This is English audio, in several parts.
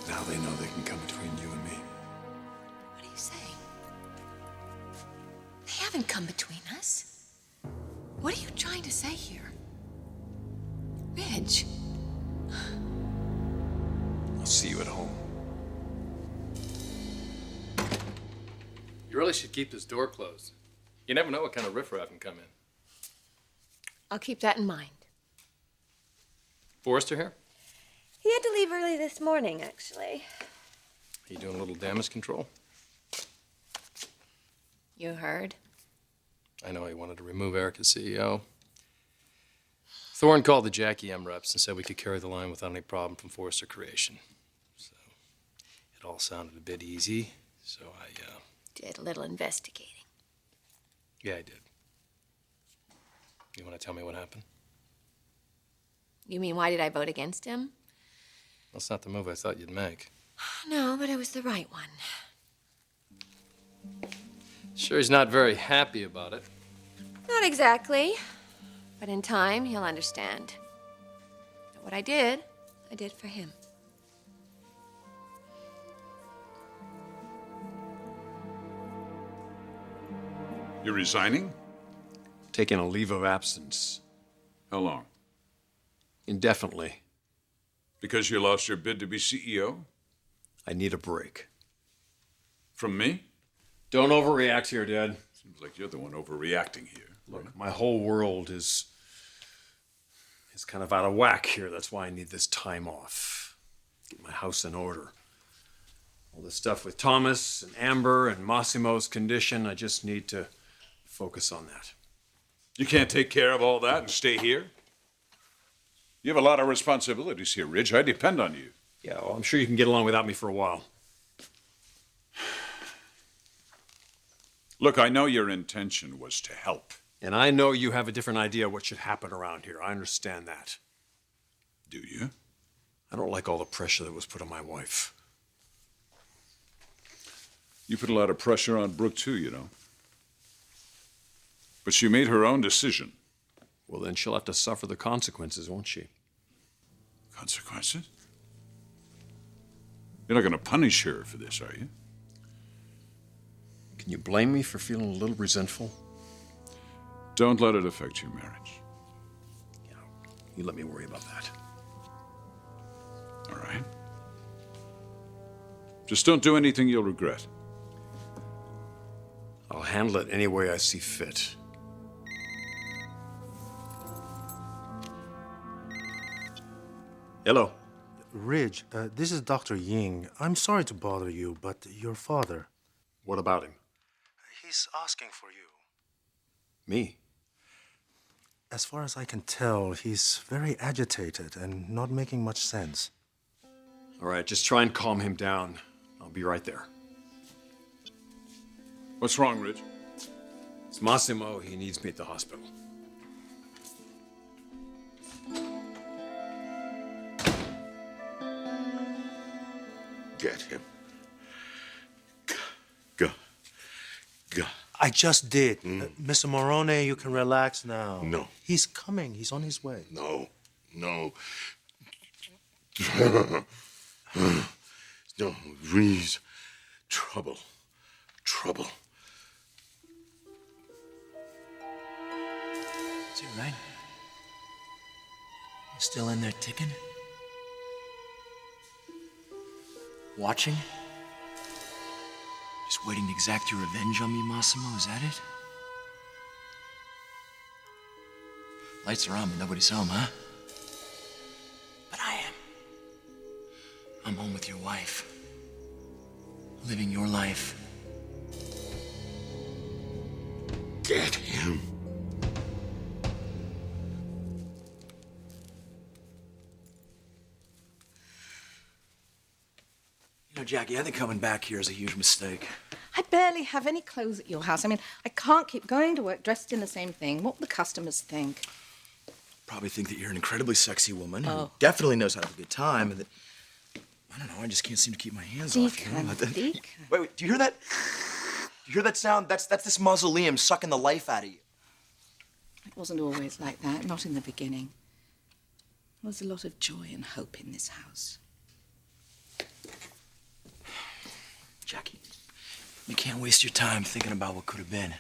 Now they know they can come between you and me. What are you saying? They haven't come between us. What are you trying to say here? Ridge. I'll see you at home. You really should keep this door closed. You never know what kind of riffraff can come in. I'll keep that in mind. Forrester here? He had to leave early this morning, actually. You doing a little damage control? You heard? I know he wanted to remove Eric as CEO. Thorne called the Jackie M reps and said we could carry the line without any problem from Forrester Creation. So it all sounded a bit easy, so I, Did a little investigating. Yeah, I did. You want to tell me what happened? You mean, why did I vote against him? That's not the move I thought you'd make. No, but it was the right one. Sure, he's not very happy about it. Not exactly. But in time, he'll understand. And what I did for him. You're resigning? Taking a leave of absence. How long? Indefinitely. Because you lost your bid to be CEO? I need a break. From me? Don't overreact here, Dad. Seems like you're the one overreacting here. Look, my whole world is kind of out of whack here. That's why I need this time off. Get my house in order. All this stuff with Thomas and Amber and Massimo's condition, I just need to focus on that. You can't take care of all that and stay here? You have a lot of responsibilities here, Ridge. I depend on you. Yeah, well, I'm sure you can get along without me for a while. Look, I know your intention was to help. And I know you have a different idea what should happen around here. I understand that. Do you? I don't like all the pressure that was put on my wife. You put a lot of pressure on Brooke, too, you know. But she made her own decision. Well, then she'll have to suffer the consequences, won't she? Consequences? You're not going to punish her for this, are you? Can you blame me for feeling a little resentful? Don't let it affect your marriage. Yeah, you let me worry about that. All right. Just don't do anything you'll regret. I'll handle it any way I see fit. Hello. Ridge, this is Dr. Ying. I'm sorry to bother you, but your father... What about him? He's asking for you. Me? As far as I can tell, he's very agitated and not making much sense. All right, just try and calm him down. I'll be right there. What's wrong, Ridge? It's Massimo. He needs me at the hospital. Get him. Go. I just did. Mr. Morone, you can relax now. No. He's coming. He's on his way. No. No, Reese. Trouble. Is it right? You still in there ticking? Watching? Just waiting to exact your revenge on me, Massimo? Is that it? Lights are on, but nobody's home, huh? But I am. I'm home with your wife. Living your life. Get him. You know, Jackie, I think coming back here is a huge mistake. I barely have any clothes at your house. I mean, I can't keep going to work dressed in the same thing. What will the customers think? Probably think that you're an incredibly sexy woman who definitely knows how to have a good time, and that, I don't know, I just can't seem to keep my hands off you. Deacon. Wait, do you hear that? Do you hear that sound? That's this mausoleum sucking the life out of you. It wasn't always like that, not in the beginning. There was a lot of joy and hope in this house. You can't waste your time thinking about what could have been.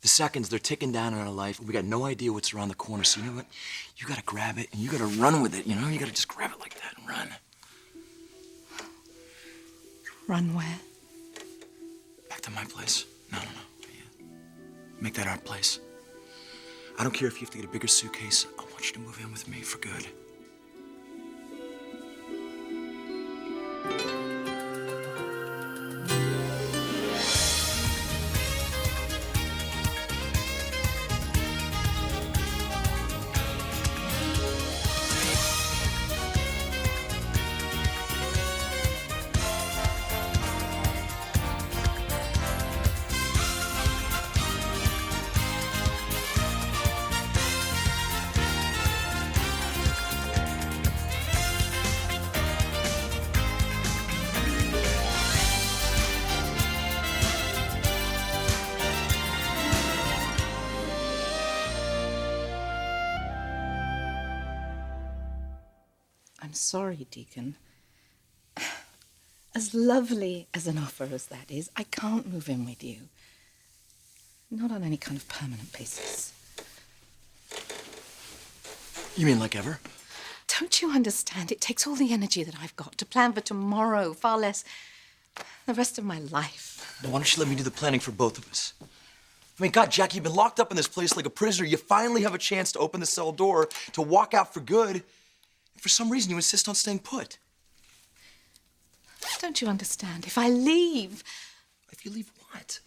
The seconds, they're ticking down in our life. We got no idea what's around the corner. So you know what? You gotta grab it and you gotta run with it, you know? You gotta just grab it like that and run. Run where? Back to my place. No. Yeah. Make that our place. I don't care if you have to get a bigger suitcase. I want you to move in with me for good. I'm sorry, Deacon. As lovely as an offer as that is, I can't move in with you. Not on any kind of permanent basis. You mean like ever? Don't you understand? It takes all the energy that I've got to plan for tomorrow, far less the rest of my life. Well, why don't you let me do the planning for both of us? I mean, God, Jack, you've been locked up in this place like a prisoner. You finally have a chance to open the cell door, to walk out for good. And for some reason, you insist on staying put. Don't you understand? If I leave... If you leave what?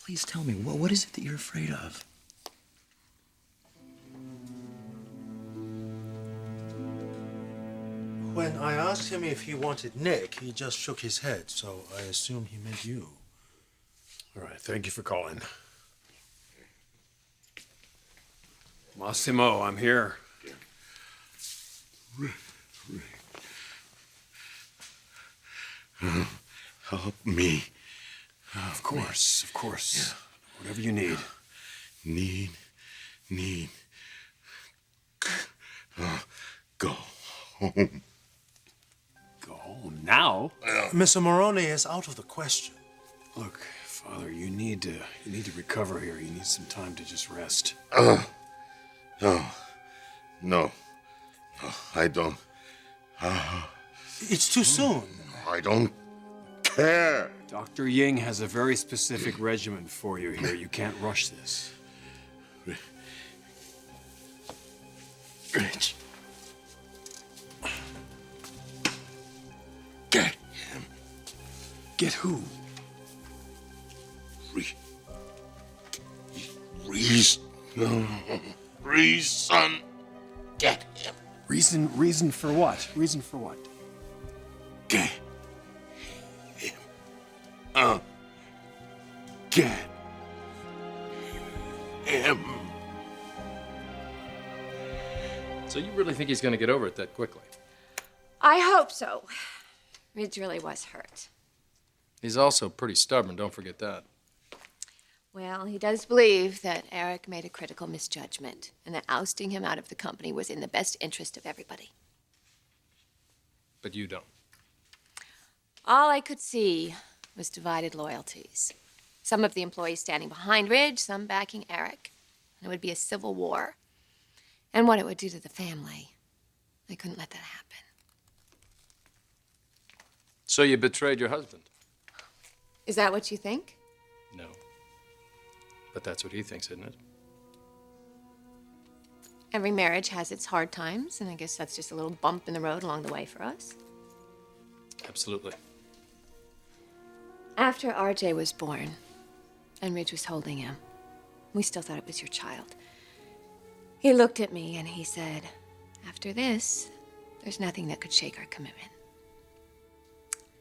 Please tell me, what is it that you're afraid of? When I asked him if he wanted Nick, he just shook his head, so I assumed he meant you. All right, thank you for calling. Massimo, I'm here. Help me. Of course. Yeah. Whatever you need. Need. Go home. Go home now? Mr. Moroni is out of the question. Look, Father, you need to recover here. You need some time to just rest. No, I don't. It's too soon. I don't care. Dr. Ying has a very specific regimen for you here. You can't rush this. Rich. Get him. Get who? Reason. Get him. Reason for what? Reason for what? Get him. Get him. So you really think he's going to get over it that quickly? I hope so. Ridge really was hurt. He's also pretty stubborn, don't forget that. Well, he does believe that Eric made a critical misjudgment and that ousting him out of the company was in the best interest of everybody. But you don't. All I could see was divided loyalties. Some of the employees standing behind Ridge, some backing Eric. And it would be a civil war. And what it would do to the family. I couldn't let that happen. So you betrayed your husband? Is that what you think? No. But that's what he thinks, isn't it? Every marriage has its hard times, and I guess that's just a little bump in the road along the way for us. Absolutely. After RJ was born, and Ridge was holding him, we still thought it was your child. He looked at me and he said, after this, there's nothing that could shake our commitment.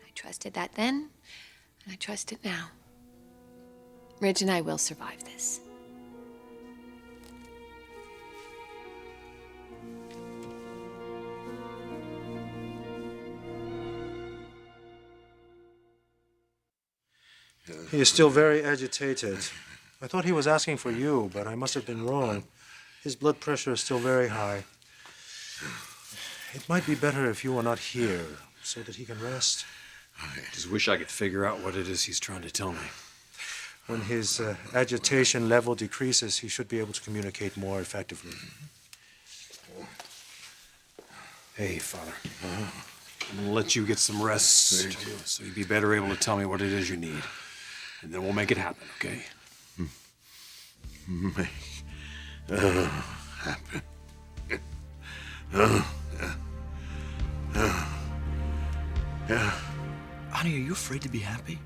I trusted that then, and I trust it now. Ridge and I will survive this. He is still very agitated. I thought he was asking for you, but I must have been wrong. His blood pressure is still very high. It might be better if you were not here, so that he can rest. Just wish I could figure out what it is he's trying to tell me. When his agitation level decreases, he should be able to communicate more effectively. Hey, Father. I'm gonna let you get some rest so you'll be better able to tell me what it is you need. And then we'll make it happen, okay? Make happen. Honey, are you afraid to be happy?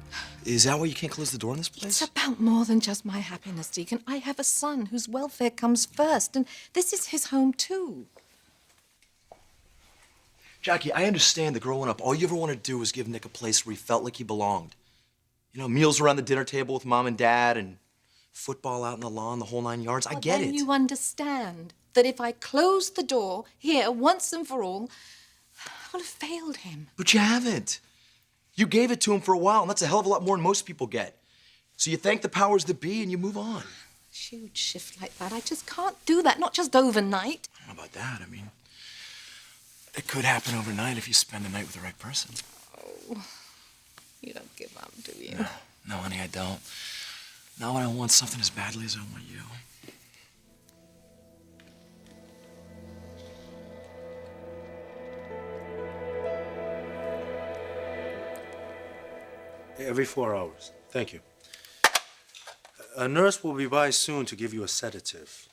Is that why you can't close the door in this place? It's about more than just my happiness, Deacon. I have a son whose welfare comes first, and this is his home, too. Jackie, I understand that growing up, all you ever wanted to do was give Nick a place where he felt like he belonged. You know, meals around the dinner table with Mom and Dad and football out in the lawn, the whole 9 yards. I get it. Then you understand that if I close the door here once and for all, I will have failed him. But you haven't. You gave it to him for a while, and that's a hell of a lot more than most people get. So you thank the powers that be and you move on. Huge shift like that. I just can't do that, not just overnight. I don't know about that. I mean, it could happen overnight if you spend the night with the right person. Oh, you don't give up, do you? No, honey, I don't. Not when I want something as badly as I want you. Every 4 hours. Thank you. A nurse will be by soon to give you a sedative.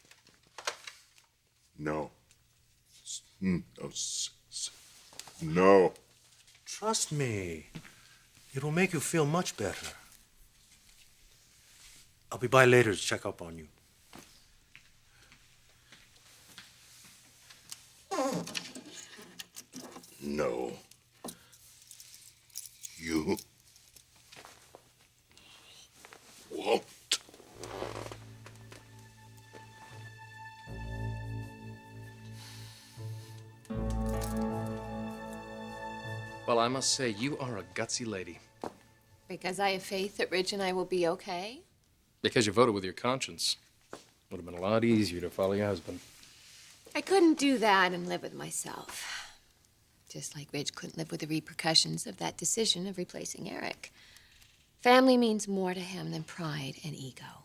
No. No. Trust me. It'll make you feel much better. I'll be by later to check up on you. No. You won't. Well, I must say, you are a gutsy lady. Because I have faith that Ridge and I will be okay? Because you voted with your conscience. Would have been a lot easier to follow your husband. I couldn't do that and live with myself. Just like Ridge couldn't live with the repercussions of that decision of replacing Eric. Family means more to him than pride and ego.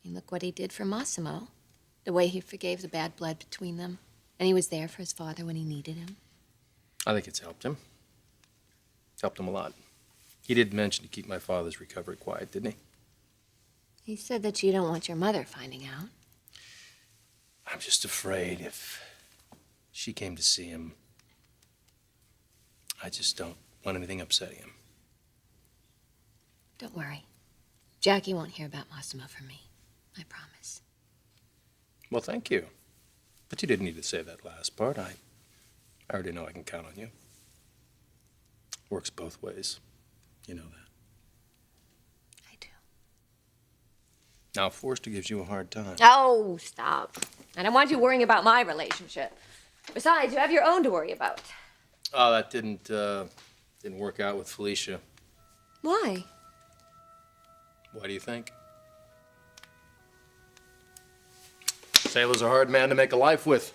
And look what he did for Massimo. The way he forgave the bad blood between them. And he was there for his father when he needed him. I think it's helped him. Helped him a lot. He did mention to keep my father's recovery quiet, didn't he? He said that you don't want your mother finding out. I'm just afraid if she came to see him, I just don't want anything upsetting him. Don't worry. Jackie won't hear about Massimo from me. I promise. Well, thank you. But you didn't need to say that last part. I already know I can count on you. Works both ways. You know that. I do. Now, if Forrester gives you a hard time. Oh, stop. I don't want you worrying about my relationship. Besides, you have your own to worry about. Oh, that didn't work out with Felicia. Why? Why do you think? Sailor's a hard man to make a life with.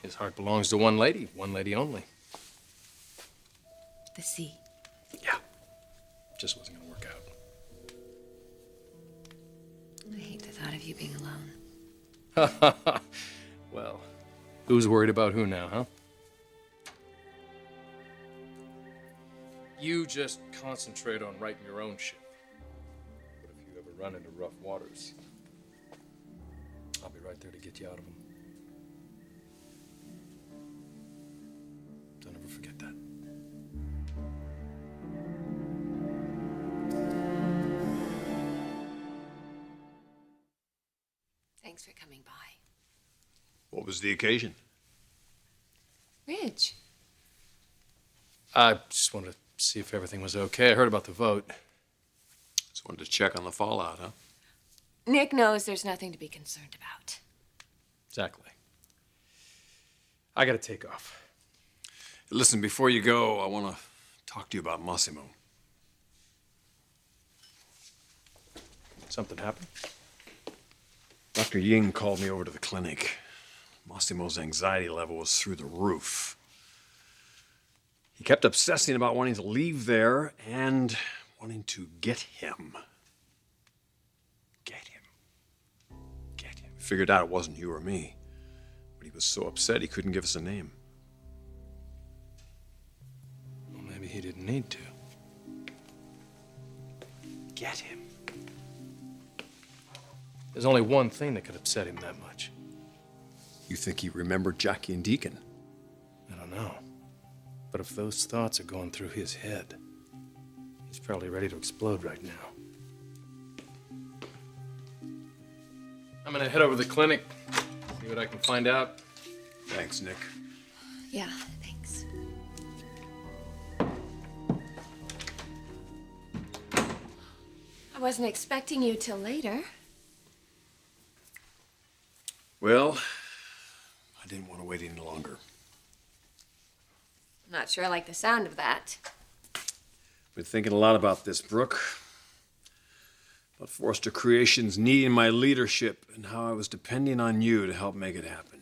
His heart belongs to one lady only. The sea. Yeah. Just wasn't gonna work out. I hate the thought of you being alone. Well, who's worried about who now, huh? You just concentrate on righting your own ship. But if you ever run into rough waters, I'll be right there to get you out of them. Don't ever forget that. Thanks for coming by. What was the occasion? Ridge. I just wanted to see if everything was okay. I heard about the vote. Just wanted to check on the fallout, huh? Nick knows there's nothing to be concerned about. Exactly. I gotta take off. Listen, before you go, I want to talk to you about Massimo. Something happened? Dr. Ying called me over to the clinic. Massimo's anxiety level was through the roof. He kept obsessing about wanting to leave there and wanting to get him. Get him. Get him. Figured out it wasn't you or me. But he was so upset he couldn't give us a name. Well, maybe he didn't need to. Get him. There's only one thing that could upset him that much. You think he remembered Jackie and Deacon? I don't know. But if those thoughts are going through his head, he's probably ready to explode right now. I'm gonna head over to the clinic, see what I can find out. Thanks, Nick. Yeah, thanks. I wasn't expecting you till later. Well, I didn't want to wait any longer. I'm not sure I like the sound of that. Been thinking a lot about this, Brooke. About Forrester Creations needing my leadership and how I was depending on you to help make it happen.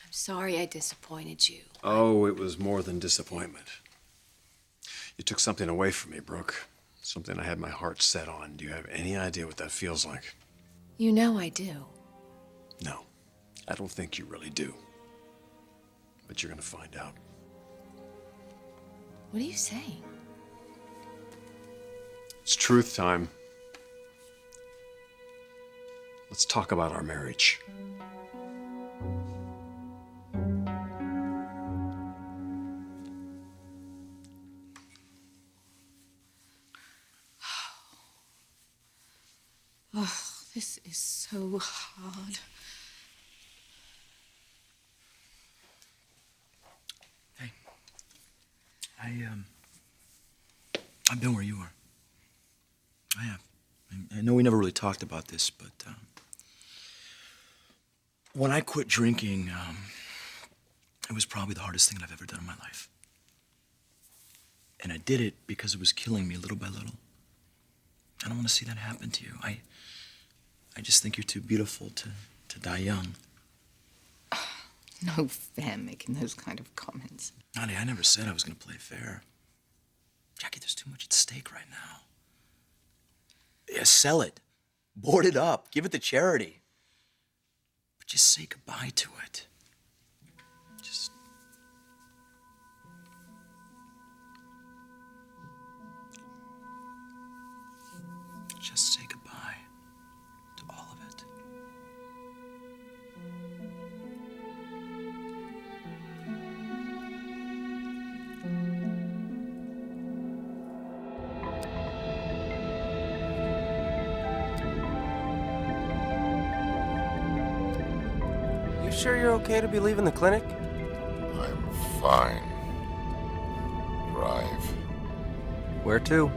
I'm sorry I disappointed you. Oh, it was more than disappointment. You took something away from me, Brooke. Something I had my heart set on. Do you have any idea what that feels like? You know I do. No, I don't think you really do. But you're gonna find out. What are you saying? It's truth time. Let's talk about our marriage. Oh, this is so hard. Hey, I've been where you are. I have. I know we never really talked about this, but when I quit drinking, it was probably the hardest thing that I've ever done in my life. And I did it because it was killing me little by little. I don't want to see that happen to you. I just think you're too beautiful to die young. No fair making those kind of comments. Honey, I never said I was going to play fair. Jackie, there's too much at stake right now. Yeah, sell it. Board it up. Give it to charity. But just say goodbye to it. Just say goodbye to all of it. You sure you're okay to be leaving the clinic? I'm fine. Drive. Where to?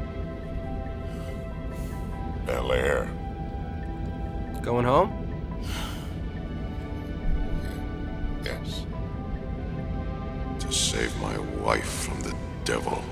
Bel Air. Going home? Yes. To save my wife from the devil.